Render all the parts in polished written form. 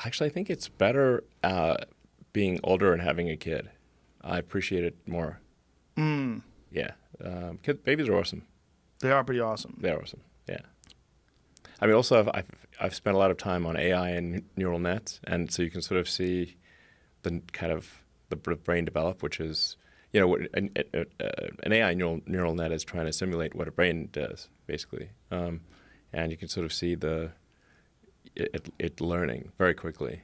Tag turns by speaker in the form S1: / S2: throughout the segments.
S1: Actually, I think it's better being older and having a kid. I appreciate it more.
S2: Mm,
S1: Yeah. Babies are awesome.
S2: they are pretty awesome.
S1: They're awesome. Yeah. I mean, also, I've spent a lot of time on AI and neural nets, and so you can sort of see the kind of the brain develop, which is, what an AI neural net is trying to simulate what a brain does, basically, and you can sort of see it learning very quickly.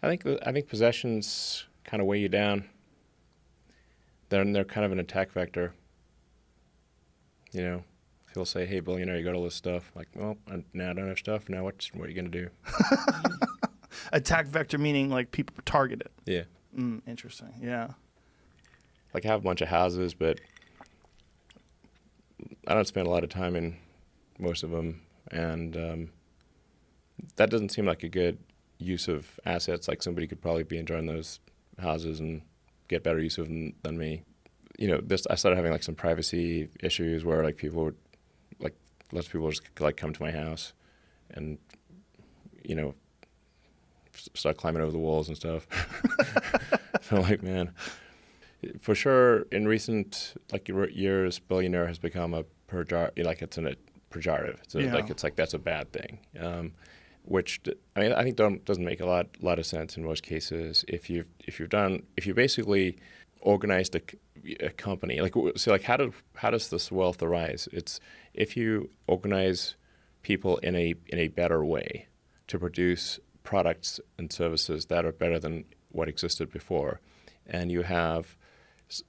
S1: I think possessions kind of weigh you down. They're kind of an attack vector. People say, "Hey, billionaire, you got all this stuff." Like, well, now I don't have stuff. Now what are you gonna do?
S2: Attack vector meaning like people target it.
S1: Yeah.
S2: Interesting. Yeah.
S1: Like I have a bunch of houses, but I don't spend a lot of time in most of them, and that doesn't seem like a good use of assets. Like somebody could probably be enjoying those houses and get better use of them than me. I started having like some privacy issues where like people would, like lots of people just like come to my house and, start climbing over the walls and stuff. So like, man, for sure in recent like years, billionaire has become a pejorative, like it's a pejorative. So like, it's like, that's a bad thing. Which I think doesn't make a lot of sense in most cases. If you basically organized a company, how does this wealth arise? It's if you organize people in a better way to produce products and services that are better than what existed before, and you have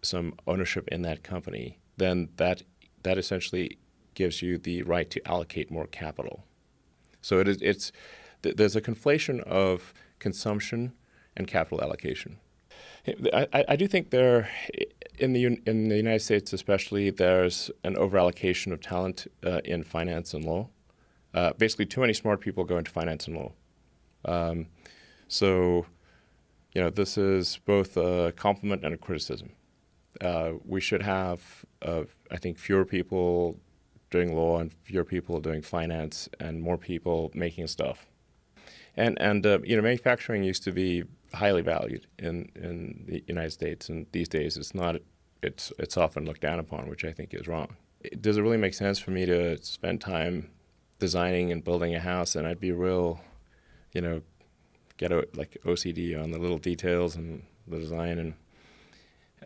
S1: some ownership in that company, then that essentially gives you the right to allocate more capital. So there's a conflation of consumption and capital allocation. I do think in the United States especially, there's an overallocation of talent in finance and law. Basically, too many smart people go into finance and law. So this is both a compliment and a criticism. We should have, I think, fewer people doing law and fewer people doing finance and more people making stuff. And manufacturing used to be highly valued in the United States, and these days it's not. It's often looked down upon, which I think is wrong. Does it really make sense for me to spend time designing and building a house, and I'd be real, get like OCD on the little details and the design,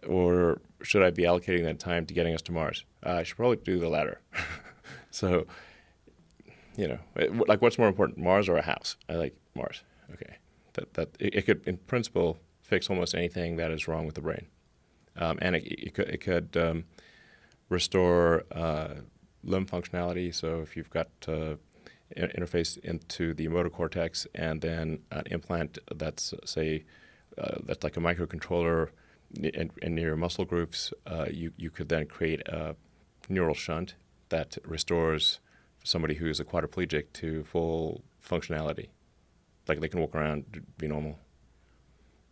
S1: or should I be allocating that time to getting us to Mars? I should probably do the latter. So, like what's more important, Mars or a house? I like Mars. Okay, that it could, in principle, fix almost anything that is wrong with the brain, and it could restore limb functionality. So if you've got interface into the motor cortex and then an implant that's that's like a microcontroller in your muscle groups, you could then create a neural shunt that restores somebody who is a quadriplegic to full functionality. Like they can walk around, be normal.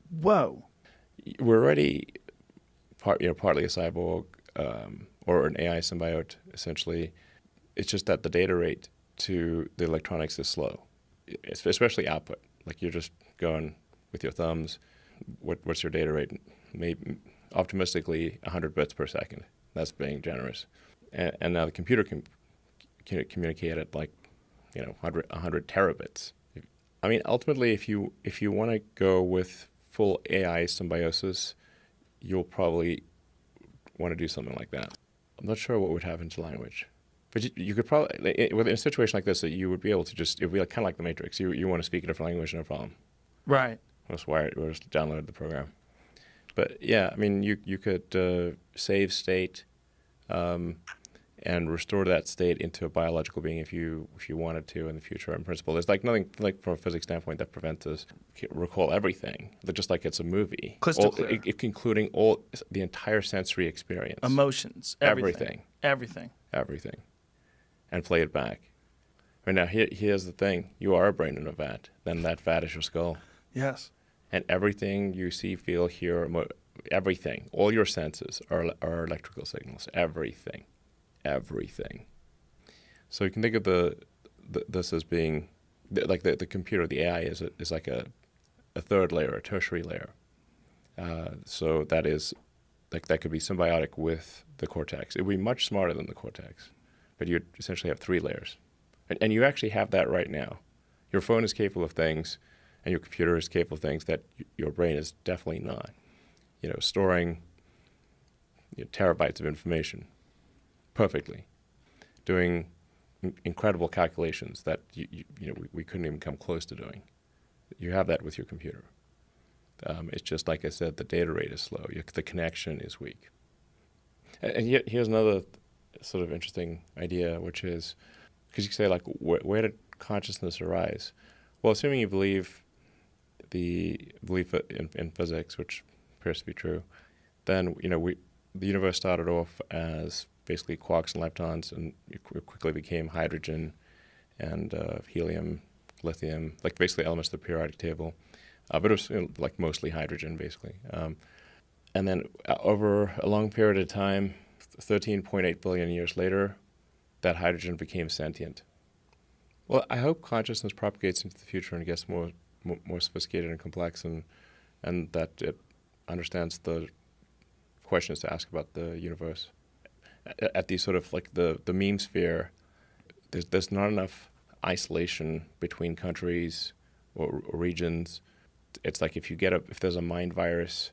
S2: Whoa.
S1: We're already partly a cyborg or an AI symbiote, essentially. It's just that the data rate to the electronics is slow, especially output. Like you're just going with your thumbs. What's your data rate? Maybe optimistically 100 bits per second. That's being generous. And now the computer can communicate at like 100 terabits. I mean, ultimately, if you want to go with full AI symbiosis, you'll probably want to do something like that. I'm not sure what would happen to language, but you could probably, in a situation like this, that you would be able to it would be kind of like the Matrix. You want to speak a different language, no problem.
S2: Right.
S1: We'll just download the program. But yeah, I mean, you could save state and restore that state into a biological being if you wanted to in the future. In principle, there's like nothing like from a physics standpoint that prevents us recall everything, just like it's a movie,
S2: Crystal clear.
S1: Including the entire sensory experience,
S2: Emotions, everything,
S1: and play it back. Right now, here's the thing: you are a brain in a vat. Then that vat is your skull. Yes. And everything you see, feel, hear, everything, all your senses are electrical signals. Everything. So you can think of this as being the computer, the AI is like a third layer, a tertiary layer. So that is like that could be symbiotic with the cortex. It would be much smarter than the cortex, but you'd essentially have three layers, and you actually have that right now. Your phone is capable of things, and your computer is capable of things that your brain is definitely not. Storing terabytes of information perfectly, doing incredible calculations that we couldn't even come close to doing. You have that with your computer. It's just like I said, the data rate is slow. The connection is weak. And yet, here's another sort of interesting idea, which is, because you can say, like, where did consciousness arise? Well, assuming you believe the belief in physics, which appears to be true, then the universe started off as basically quarks and leptons, and it quickly became hydrogen and helium, lithium, like basically elements of the periodic table. But it was like mostly hydrogen, basically. And then over a long period of time, 13.8 billion years later, that hydrogen became sentient. Well, I hope consciousness propagates into the future and gets more sophisticated and complex, and that it understands the questions to ask about the universe. At the sort of like the meme sphere, there's not enough isolation between countries or regions. It's like if there's a mind virus,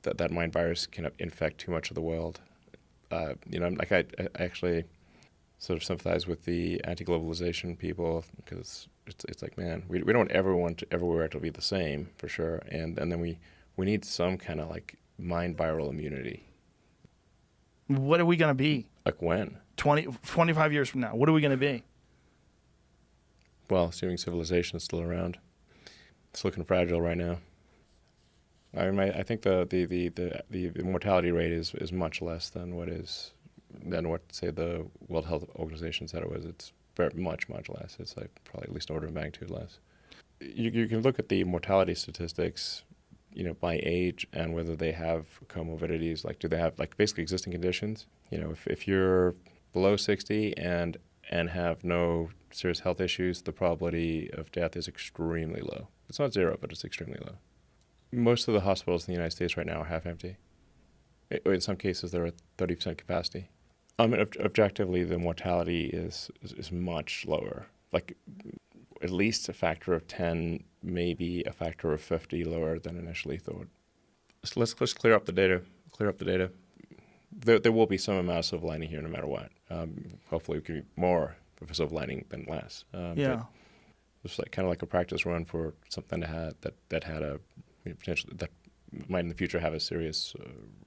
S1: that mind virus can infect too much of the world. Like I actually sort of sympathize with the anti-globalization people, because it's like, man, we don't want everyone everywhere to be the same, for sure, and then we need some kind of like mind viral immunity.
S2: What are we going to be?
S1: Like when?
S2: 25 years from now, what are we going to be?
S1: Well, assuming civilization is still around. It's looking fragile right now. I think the mortality rate is much less than what say the World Health Organization said it was. It's very much less. It's like probably at least an order of magnitude less. You can look at the mortality statistics, by age and whether they have comorbidities. Like, do they have like basically existing conditions? If you're below 60 and have no serious health issues, the probability of death is extremely low. It's not zero, but it's extremely low. Most of the hospitals in the United States right now are half empty. In some cases, they're at 30% capacity. Objectively, the mortality is much lower. Like at least a factor of 10, maybe a factor of 50 lower than initially thought. So let's clear up the data. There will be some amount of silver lining here, no matter what. Hopefully, it can be more of a silver lining than less.
S2: Yeah.
S1: It's like kind of like a practice run for something that had a potential that might in the future have a serious,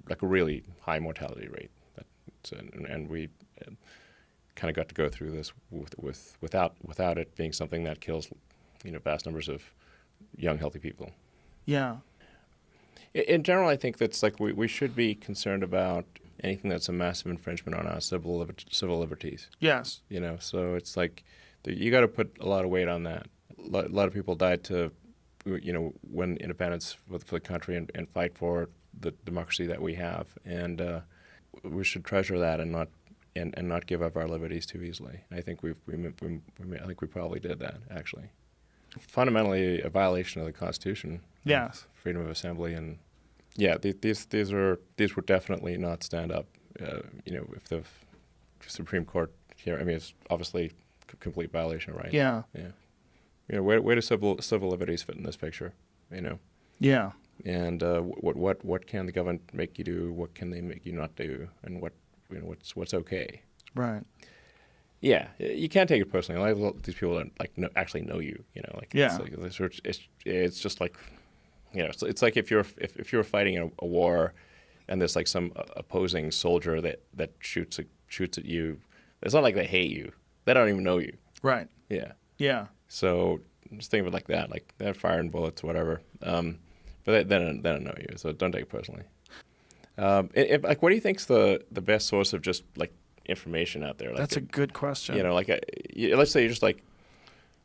S1: like a really high mortality rate. And we kind of got to go through this without it being something that kills, vast numbers of young, healthy people.
S2: Yeah.
S1: In general, I think that's like we should be concerned about anything that's a massive infringement on our civil liberties.
S2: Yes.
S1: So it's like you got to put a lot of weight on that. A lot of people died to, win independence for the country and fight for the democracy that we have, and we should treasure that and not give up our liberties too easily. I think I think we probably did that, actually. Fundamentally, a violation of the Constitution.
S2: Yes.
S1: Freedom of assembly, and these would definitely not stand up. If the Supreme Court here, it's obviously a complete violation of rights.
S2: Yeah.
S1: Yeah. Where do civil liberties fit in this picture?
S2: Yeah.
S1: And what can the government make you do? What can they make you not do? And what's okay?
S2: Right.
S1: Yeah, you can't take it personally. A lot of these people don't actually know you.
S2: Yeah.
S1: It's just like, it's like if you're fighting a war, and there's like some opposing soldier that shoots at you. It's not like they hate you. They don't even know you.
S2: Right.
S1: Yeah.
S2: Yeah.
S1: So just think of it like that. Like they're firing bullets, whatever. But they don't know you, so don't take it personally. What do you think's the best source of just like information out there?
S2: That's a good question.
S1: Let's say you're just like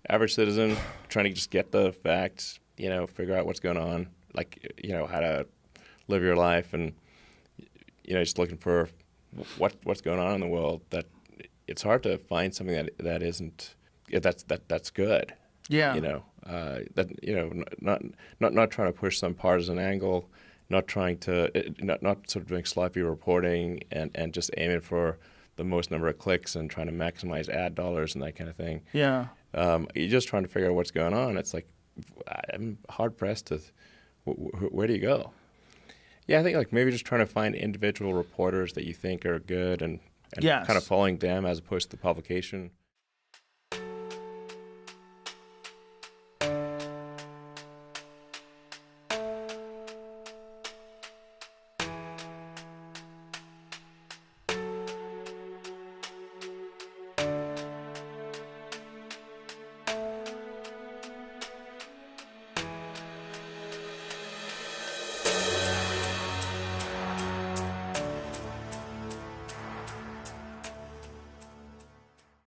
S1: average citizen trying to just get the facts, figure out what's going on, how to live your life, and just looking for what's going on in the world. That it's hard to find something that isn't that's good.
S2: Yeah.
S1: You know, not trying to push some partisan angle, not trying to not sort of doing sloppy reporting and just aiming for the most number of clicks and trying to maximize ad dollars and that kind of thing.
S2: Yeah.
S1: You're just trying to figure out what's going on. It's like I'm hard pressed to where do you go? Yeah, I think like maybe just trying to find individual reporters that you think are good and
S2: Yes.
S1: kind of following them as opposed to the publication.